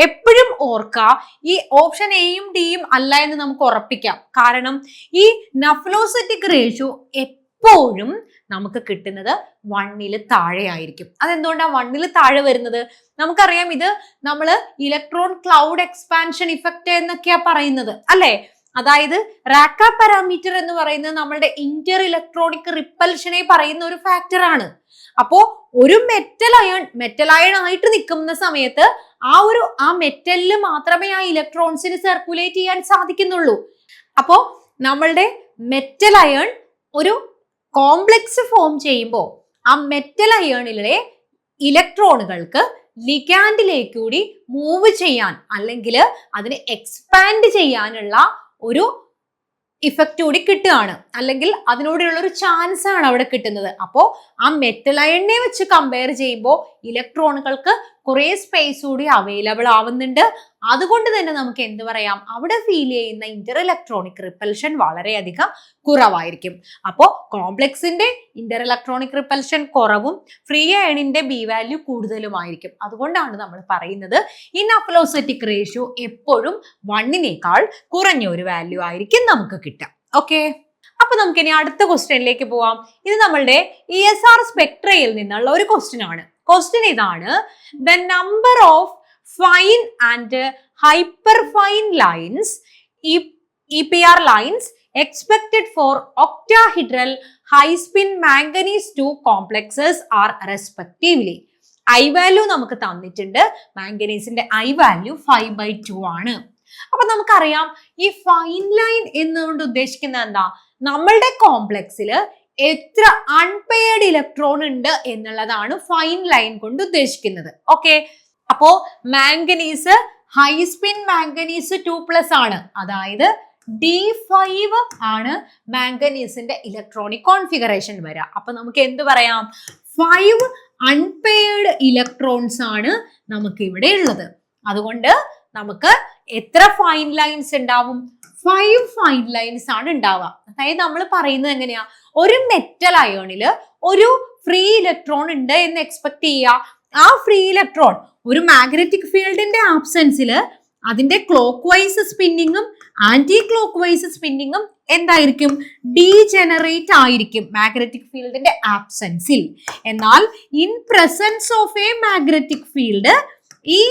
എപ്പോഴും ഓർക്കുക, ഈ ഓപ്ഷൻ എയും ഡിയും അല്ല എന്ന് നമുക്ക് ഉറപ്പിക്കാം. കാരണം ഈ നെഫ്ലോസെറ്റിക് റേഷ്യോ എപ്പോഴും നമുക്ക് കിട്ടുന്നത് 1ൽ താഴെ ആയിരിക്കും. അതെന്തുകൊണ്ടാണ് 1ൽ താഴെ വരുന്നത്? നമുക്കറിയാം, ഇത് നമ്മൾ ഇലക്ട്രോൺ ക്ലൗഡ് എക്സ്പാൻഷൻ ഇഫക്റ്റ് എന്നൊക്കെയാ പറയുന്നത് അല്ലെ. അതായത് റാക്ക പാരാമീറ്റർ എന്ന് പറയുന്നത് നമ്മളുടെ ഇന്റർ ഇലക്ട്രോണിക് റിപ്പൽഷനെ പറയുന്ന ഒരു ഫാക്ടർ ആണ്. അപ്പോ ഒരു മെറ്റൽ അയൺ ആയിട്ട് നിൽക്കുന്ന സമയത്ത് ആ മെറ്റലില് മാത്രമേ ആ ഇലക്ട്രോൺസിന് സർക്കുലേറ്റ് ചെയ്യാൻ സാധിക്കുന്നുള്ളൂ. അപ്പോ നമ്മളുടെ മെറ്റൽ അയൺ ഒരു കോംപ്ലക്സ് ഫോം ചെയ്യുമ്പോൾ ആ മെറ്റൽ അയണിലെ ഇലക്ട്രോണുകൾക്ക് ലിഗാൻഡിലേക്ക് കൂടി മൂവ് ചെയ്യാൻ അല്ലെങ്കിൽ അതിനെ എക്സ്പാൻഡ് ചെയ്യാനുള്ള ഒരു ഇഫക്റ്റ് കൂടി കിട്ടുകയാണ്, അല്ലെങ്കിൽ അതിനോടുള്ള ഒരു ചാൻസ് ആണ് അവിടെ കിട്ടുന്നത്. അപ്പോൾ ആ മെറ്റൽ അയണിനെ വെച്ച് കമ്പയർ ചെയ്യുമ്പോൾ ഇലക്ട്രോണുകൾക്ക് കുറെ സ്പേസ് കൂടി അവൈലബിൾ ആവുന്നുണ്ട്. അതുകൊണ്ട് തന്നെ നമുക്ക് എന്ത് പറയാം, അവിടെ ഫീൽ ചെയ്യുന്ന ഇന്റർ ഇലക്ട്രോണിക് റിപ്പൽഷൻ വളരെയധികം കുറവായിരിക്കും. അപ്പോൾ കോംപ്ലക്സിന്റെ ഇന്റർ ഇലക്ട്രോണിക് റിപ്പൽഷൻ കുറവും ഫ്രീ അയണിന്റെ ബി വാല്യൂ കൂടുതലുമായിരിക്കും. അതുകൊണ്ടാണ് നമ്മൾ പറയുന്നത് ഈ നെഫ്ലോസെറ്റിക് റേഷ്യോ എപ്പോഴും 1നേക്കാൾ കുറഞ്ഞ ഒരു വാല്യൂ ആയിരിക്കും നമുക്ക് കിട്ടുക. ഓക്കെ, അപ്പൊ നമുക്ക് ഇനി അടുത്ത ക്വസ്റ്റ്യനിലേക്ക് പോവാം. ഇത് നമ്മളുടെ ESR സ്പെക്ട്രയിൽ നിന്നുള്ള ഒരു ക്വസ്റ്റ്യൻ ആണ്. ക്വസ്റ്റ്യൻ ഇതാണ്: the number of fine and hyper fine lines EPR lines expected for octahedral high spin manganese 2 complexes are respectively. I value നമുക്ക് തന്നിട്ടുണ്ട്. മാംഗനീസിന്റെ I value 5/2 ആണ്. അപ്പൊ നമുക്കറിയാം ഈ ഫൈൻ ലൈൻ എന്നുകൊണ്ട് ഉദ്ദേശിക്കുന്നത് എന്താ, നമ്മളുടെ കോംപ്ലക്സില് എത്ര അൺപെയർഡ് ഇലക്ട്രോൺ ഉണ്ട് എന്നുള്ളതാണ് ഫൈൻ ലൈൻ കൊണ്ട് ഉദ്ദേശിക്കുന്നത്. ഓക്കെ, അപ്പോ മാംഗനീസ് ഹൈ സ്പിൻ മാംഗനീസ് 2+ ആണ്. അതായത് D5 ആണ് മാംഗനീസിന്റെ ഇലക്ട്രോണിക് കോൺഫിഗറേഷൻ വരിക. അപ്പൊ നമുക്ക് എന്ത് പറയാം, 5 അൺപെയർഡ് ഇലക്ട്രോൺസ് ആണ് നമുക്ക് ഇവിടെ ഉള്ളത്. അതുകൊണ്ട് നമുക്ക് എത്ര ഫൈൻ ലൈൻസ് ഉണ്ടാവും, 5 ഫൈൻ ലൈൻസ് ആണ് ഉണ്ടാവുക. അതായത് നമ്മൾ പറയുന്നത് എങ്ങനെയാ, ഒരു മെറ്റൽ അയോണില് ഒരു ഫ്രീ ഇലക്ട്രോൺ ഉണ്ട് എന്ന് എക്സ്പെക്ട് ചെയ്യുക. ആ ഫ്രീ ഇലക്ട്രോൺ ഒരു മാഗ്നറ്റിക് ഫീൽഡിന്റെ ആബ്സെൻസിൽ അതിന്റെ ക്ലോക്ക് വൈസ് സ്പിന്നിങ്ങും ആന്റി ക്ലോക്ക് വൈസ് സ്പിന്നിങ്ങും എന്തായിരിക്കും, ഡീജനറേറ്റ് ആയിരിക്കും മാഗ്നറ്റിക് ഫീൽഡിന്റെ ആബ്സെൻസിൽ. എന്നാൽ in presence of a magnetic field ഈ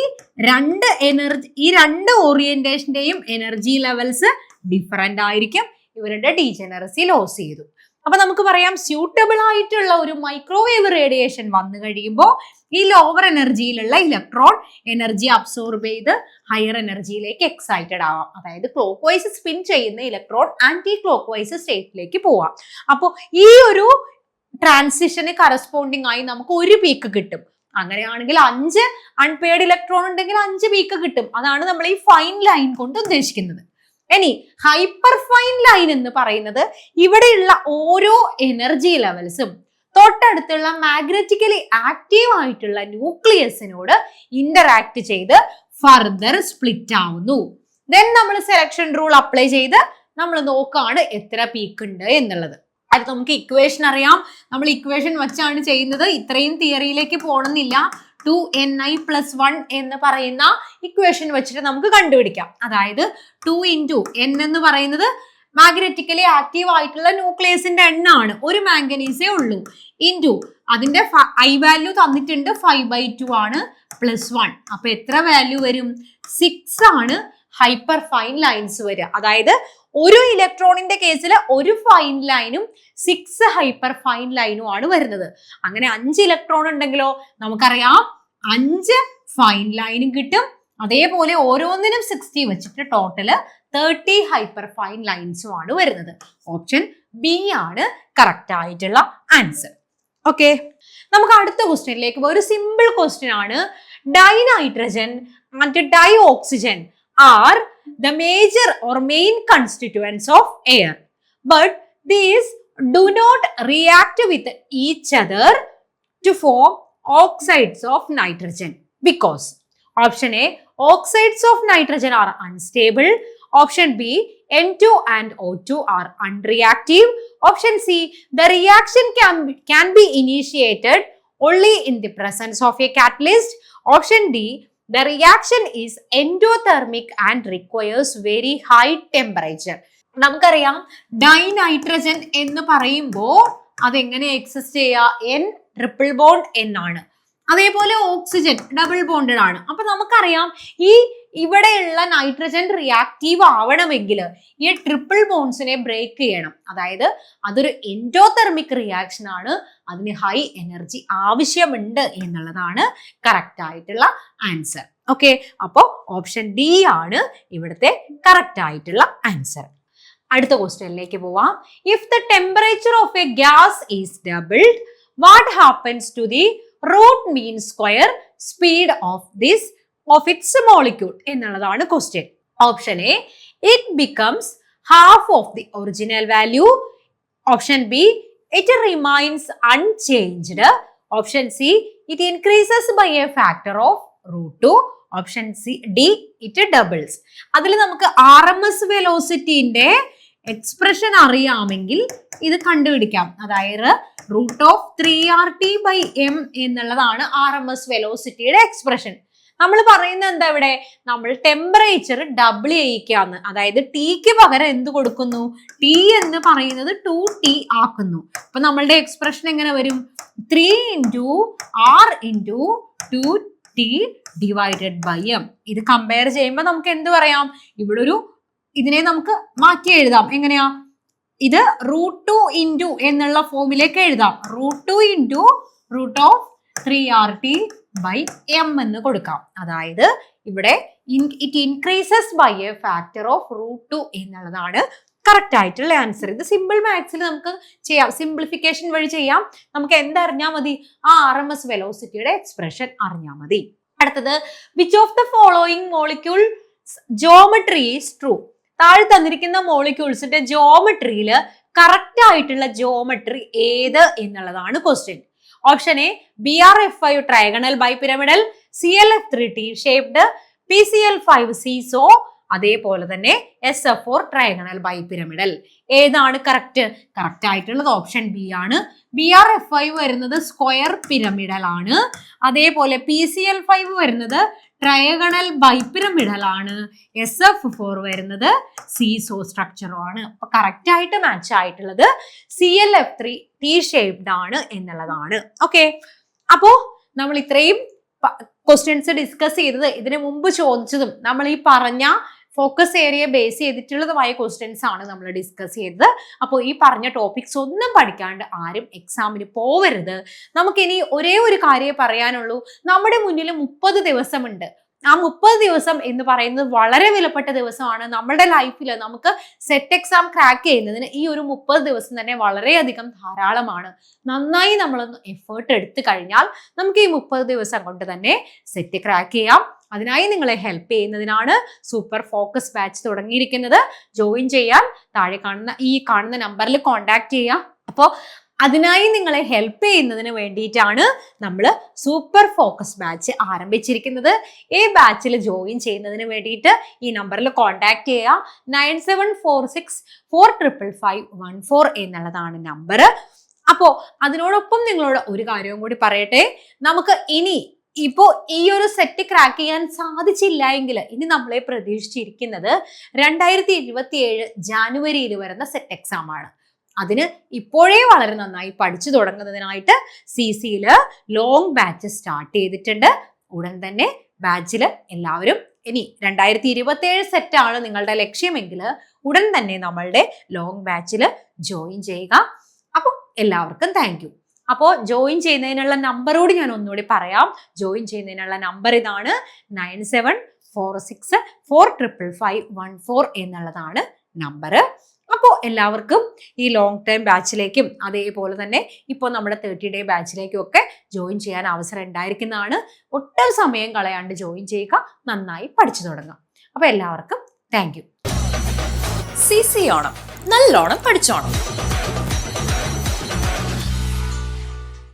രണ്ട് ഓറിയന്റേഷന്റെയും എനർജി ലെവൽസ് ഡിഫറെന്റ് ആയിരിക്കും. ഇവരുടെ ഡീജനറസി ലോസ് ചെയ്തു. അപ്പൊ നമുക്ക് പറയാം സ്യൂട്ടബിൾ ആയിട്ടുള്ള ഒരു മൈക്രോവേവ് റേഡിയേഷൻ വന്നു കഴിയുമ്പോൾ ഈ ലോവർ എനർജിയിലുള്ള ഇലക്ട്രോൺ എനർജി അബ്സോർബ് ചെയ്ത് ഹയർ എനർജിയിലേക്ക് എക്സൈറ്റഡ് ആവാം. അതായത് ക്ലോക്ക് വൈസ് സ്പിൻ ചെയ്യുന്ന ഇലക്ട്രോൺ ആന്റി ക്ലോക്ക് വൈസ് സ്റ്റേറ്റിലേക്ക് പോവാം. അപ്പോൾ ഈ ഒരു ട്രാൻസിഷന് കറസ്പോണ്ടിങ് ആയി നമുക്ക് ഒരു പീക്ക് കിട്ടും. അങ്ങനെയാണെങ്കിൽ 5 അൺപെയർഡ് ഇലക്ട്രോൺ ഉണ്ടെങ്കിൽ 5 പീക്ക് കിട്ടും. അതാണ് നമ്മൾ ഈ ഫൈൻ ലൈൻ കൊണ്ട് ഉദ്ദേശിക്കുന്നത്. ഇനി ഹൈപ്പർ ഫൈൻ ലൈൻ എന്ന് പറയുന്നത് ഇവിടെയുള്ള ഓരോ എനർജി ലെവൽസും തൊട്ടടുത്തുള്ള മാഗ്നറ്റിക്കലി ആക്റ്റീവ് ആയിട്ടുള്ള ന്യൂക്ലിയസിനോട് ഇന്ററാക്ട് ചെയ്ത് ഫർദർ സ്പ്ലിറ്റ് ആവുന്നു. ദെൻ നമ്മൾ സെലക്ഷൻ റൂൾ അപ്ലൈ ചെയ്ത് നമ്മൾ നോക്കാണ് എത്ര പീക്ക് ഉണ്ട് എന്നുള്ളത്. അത് നമുക്ക് ഇക്വേഷൻ അറിയാം. നമ്മൾ ഇക്വേഷൻ വെച്ചാണ് ചെയ്യുന്നത്. ഇത്രയും തിയറിയിലേക്ക് പോകണമെന്നില്ല. 2ni+1 എന്ന് പറയുന്ന ഇക്വേഷൻ വെച്ചിട്ട് നമുക്ക് കണ്ടുപിടിക്കാം. അതായത് 2 × n എന്ന് പറയുന്നത് മാഗ്നറ്റിക്കലി ആക്റ്റീവ് ആയിട്ടുള്ള ന്യൂക്ലിയസിന്റെ എണ്ണാണ്. ഒരു മാംഗനീസേ ഉള്ളൂ. ഇൻറ്റു അതിന്റെ ഐ വാല്യൂ തന്നിട്ടുണ്ട് 5/2 ആണ് +1. അപ്പൊ എത്ര വാല്യൂ വരും? 6 ആണ് ഹൈപ്പർ ഫൈൻ ലൈൻസ് വരിക. അതായത് ഒരു ഇലക്ട്രോണിന്റെ കേസിൽ ഒരു ഫൈൻ ലൈനും 6 ഹൈപ്പർ ഫൈൻ ലൈനും ആണ് വരുന്നത്. അങ്ങനെ 5 ഇലക്ട്രോൺ ഉണ്ടെങ്കിലോ നമുക്കറിയാം 5 ഫൈൻ ലൈനും കിട്ടും. അതേപോലെ ഓരോന്നിനും 60 വെച്ചിട്ട് ടോട്ടല് 30 ഹൈപ്പർ ഫൈൻ ലൈൻസും ആണ് വരുന്നത്. ഓപ്ഷൻ ബി ആണ് കറക്റ്റ് ആയിട്ടുള്ള ആൻസർ. ഓക്കെ, നമുക്ക് അടുത്ത ക്വസ്റ്റ്യനിലേക്ക് പോകാം. ഒരു സിമ്പിൾ ക്വസ്റ്റ്യൻ ആണ്. Dinitrogen and dioxygen are the major or main constituents of air, but these do not react with each other to form oxides of nitrogen because option A, oxides of nitrogen are unstable, option B, N2 and O2 are unreactive, option C, the reaction can be initiated only in the presence of a catalyst, option D, the reaction is endothermic and requires very high temperature. നമുക്കറിയാം ഡൈനൈട്രജൻ എന്ന് പറയുമ്പോൾ അതെങ്ങനെ എക്സിസ്റ്റ് ചെയ്യുക? N ട്രിപ്പിൾ ബോണ്ട് N ആണ്. അതേപോലെ ഓക്സിജൻ ഡബിൾ ബോണ്ടഡ് ആണ്. അപ്പൊ നമുക്കറിയാം ഇവിടെയുള്ള നൈട്രജൻ റിയാക്റ്റീവ് ആവണമെങ്കിൽ ഈ ട്രിപ്പിൾ ബോണ്ട്സിനെ ബ്രേക്ക് ചെയ്യണം. അതായത് അതൊരു എൻഡോതെർമിക് റിയാക്ഷൻ ആണ്. അതിന് ഹൈ എനർജി ആവശ്യമുണ്ട് എന്നുള്ളതാണ് കറക്റ്റ് ആയിട്ടുള്ള ആൻസർ. ഓക്കെ, അപ്പോ ഓപ്ഷൻ ഡി ആണ് ഇവിടുത്തെ കറക്റ്റ് ആയിട്ടുള്ള ആൻസർ. അടുത്ത ക്വസ്റ്റ്യനിലേക്ക് പോവാം. If the temperature of a gas is doubled, what happens to the root mean square speed of its molecule എന്നുള്ളതാണ് question. Option A, it becomes half of the original value. Option B, it remains unchanged. Option C, it increases by a factor of √2. Option C D, it doubles. അതിൽ നമുക്ക് RMS വെലോസിറ്റിന്റെ എക്സ്പ്രഷൻ അറിയാമെങ്കിൽ ഇത് കണ്ടുപിടിക്കാം. അതായത് √3RT/m എന്നുള്ളതാണ് RMS വെലോസിറ്റിയുടെ എക്സ്പ്രഷൻ. നമ്മൾ പറയുന്നത് എന്താ ഇവിടെ? നമ്മൾ ടെമ്പറേച്ചർ ഡബിൾ ചെയ്യിക്കാന്ന്. അതായത് ടിക്ക് പകരം എന്ത് കൊടുക്കുന്നു? ടി എന്ന് പറയുന്നത് 2T ആക്കുന്നു. അപ്പൊ നമ്മളുടെ എക്സ്പ്രഷൻ എങ്ങനെ വരും? 3 × R × 2T / m. ഇത് കമ്പയർ ചെയ്യുമ്പോൾ നമുക്ക് എന്ത് പറയാം? ഇവിടെ ഇതിനെ നമുക്ക് മാറ്റി എഴുതാം. എങ്ങനെയാ? ഇത് √2 എന്നുള്ള ഫോമിലേക്ക് എഴുതാം. √2 × √3RT/m എന്ന് കൊടുക്കാം. അതായത് ഇവിടെ it increases by a factor of √2 എന്നുള്ളതാണ് കറക്റ്റ് ആയിട്ടുള്ള ആൻസർ. ഇത് സിമ്പിൾ മാത്സിൽ നമുക്ക് ചെയ്യാം. സിംപ്ലിഫിക്കേഷൻ വഴി ചെയ്യാം. നമുക്ക് എന്തറിഞ്ഞാൽ മതി? ആ RMS വെലോസിറ്റിയുടെ എക്സ്പ്രഷൻ അറിഞ്ഞാൽ മതി. അടുത്തത്, which of the following molecules geometry is true? താഴെ തന്നിരിക്കുന്ന മോളിക്യൂൾസിന്റെ ജോമെട്രിയിൽ കറക്റ്റ് ആയിട്ടുള്ള ജോമെട്രി ഏത് എന്നുള്ളതാണ് question. Option A, BrF5 trigonal bipyramidal, ClF3 T shaped, PCl5 seesaw, അതേപോലെ തന്നെ SF4 ട്രയഗണൽ ബൈപിരമിഡൽ. ഏതാണ് കറക്റ്റ്? കറക്റ്റ് ആയിട്ടുള്ളത് ഓപ്ഷൻ ബി ആണ്. BrF5 വരുന്നത് സ്ക്വയർ പിരമിഡൽ ആണ്. അതേപോലെ PCl5 വരുന്നത് ട്രയഗണൽ ബൈപിരമിഡൽ ആണ്. SF4 വരുന്നത് സീസോ സ്ട്രക്ചറും ആണ്. അപ്പൊ കറക്റ്റ് ആയിട്ട് മാച്ച് ആയിട്ടുള്ളത് ClF3 T ഷേപ്ഡ് ആണ് എന്നുള്ളതാണ്. ഓക്കെ, അപ്പോ നമ്മൾ ഇത്രയും ക്വസ്റ്റ്യൻസ് ഡിസ്കസ് ചെയ്തത് ഇതിനു മുമ്പ് ചോദിച്ചതും നമ്മൾ ഈ പറഞ്ഞ ഫോക്കസ് ഏരിയ ബേസ് ചെയ്തിട്ടുള്ളതുമായ ക്വസ്റ്റ്യൻസ് ആണ് നമ്മൾ ഡിസ്കസ് ചെയ്തത്. അപ്പോൾ ഈ പറഞ്ഞ ടോപ്പിക്സ് ഒന്നും പഠിക്കാണ്ട് ആരും എക്സാമിന് പോവരുത്. നമുക്കിനി ഒരേ ഒരു കാര്യമേ പറയാനുള്ളൂ. നമ്മുടെ മുന്നിൽ 30 ദിവസമുണ്ട്. ആ 30 ദിവസം എന്ന് പറയുന്നത് വളരെ വിലപ്പെട്ട ദിവസമാണ്. നമ്മുടെ ലൈഫിൽ നമുക്ക് സെറ്റ് എക്സാം ക്രാക്ക് ചെയ്യുന്നതിന് ഈ ഒരു 30 ദിവസം തന്നെ വളരെയധികം ധാരാളമാണ്. നന്നായി നമ്മളൊന്ന് എഫേർട്ട് എടുത്തു കഴിഞ്ഞാൽ നമുക്ക് ഈ 30 ദിവസം കൊണ്ട് തന്നെ സെറ്റ് ക്രാക്ക് ചെയ്യാം. അതിനായി നിങ്ങളെ ഹെൽപ്പ് ചെയ്യുന്നതിനാണ് സൂപ്പർ ഫോക്കസ് ബാച്ച് തുടങ്ങിയിരിക്കുന്നത്. ജോയിൻ ചെയ്യാൻ താഴെ കാണുന്ന നമ്പറിൽ കോൺടാക്ട് ചെയ്യാം. അപ്പോൾ അതിനായി നിങ്ങളെ ഹെൽപ്പ് ചെയ്യുന്നതിന് വേണ്ടിയിട്ടാണ് നമ്മൾ സൂപ്പർ ഫോക്കസ് ബാച്ച് ആരംഭിച്ചിരിക്കുന്നത്. ഈ ബാച്ചിൽ ജോയിൻ ചെയ്യുന്നതിന് വേണ്ടിയിട്ട് ഈ നമ്പറിൽ കോൺടാക്ട് ചെയ്യുക. 9746455514 എന്നുള്ളതാണ് നമ്പർ. അപ്പോൾ അതിനോടൊപ്പം നിങ്ങളോട് ഒരു കാര്യവും കൂടി പറയട്ടെ. നമുക്ക് ഇപ്പോ ഈ ഒരു സെറ്റ് ക്രാക്ക് ചെയ്യാൻ സാധിച്ചില്ല എങ്കിൽ ഇനി നമ്മളെ പ്രതീക്ഷിച്ചിരിക്കുന്നത് 2027 ജാനുവരിയിൽ വരുന്ന സെറ്റ് എക്സാം ആണ്. അതിന് ഇപ്പോഴേ വളരെ നന്നായി പഠിച്ചു തുടങ്ങുന്നതിനായിട്ട് CCയിൽ ലോങ് ബാച്ച് സ്റ്റാർട്ട് ചെയ്തിട്ടുണ്ട്. ഉടൻ തന്നെ ബാച്ചിൽ എല്ലാവരും ഇനി 2027 സെറ്റാണ് നിങ്ങളുടെ ലക്ഷ്യമെങ്കിൽ ഉടൻ തന്നെ നമ്മളുടെ ലോങ് ബാച്ചിൽ ജോയിൻ ചെയ്യുക. അപ്പോൾ എല്ലാവർക്കും താങ്ക് യു. അപ്പോൾ ജോയിൻ ചെയ്യുന്നതിനുള്ള നമ്പറോട് ഞാൻ ഒന്നുകൂടി പറയാം. ജോയിൻ ചെയ്യുന്നതിനുള്ള നമ്പർ ഇതാണ് 9746455514 എന്നുള്ളതാണ് നമ്പർ. അപ്പോൾ എല്ലാവർക്കും ഈ ലോങ് ടൈം ബാച്ചിലേക്കും അതേപോലെ തന്നെ ഇപ്പോൾ നമ്മുടെ 30 ഡേ ബാച്ചിലേക്കും ഒക്കെ ജോയിൻ ചെയ്യാൻ അവസരം ഉണ്ടായിരിക്കുന്നതാണ്. ഒട്ടും സമയം കളയാണ്ട് ജോയിൻ ചെയ്യുക. നന്നായി പഠിച്ചു തുടങ്ങാം. അപ്പോൾ എല്ലാവർക്കും താങ്ക് യു. CC ഓണം നല്ലോണം പഠിച്ചോണം.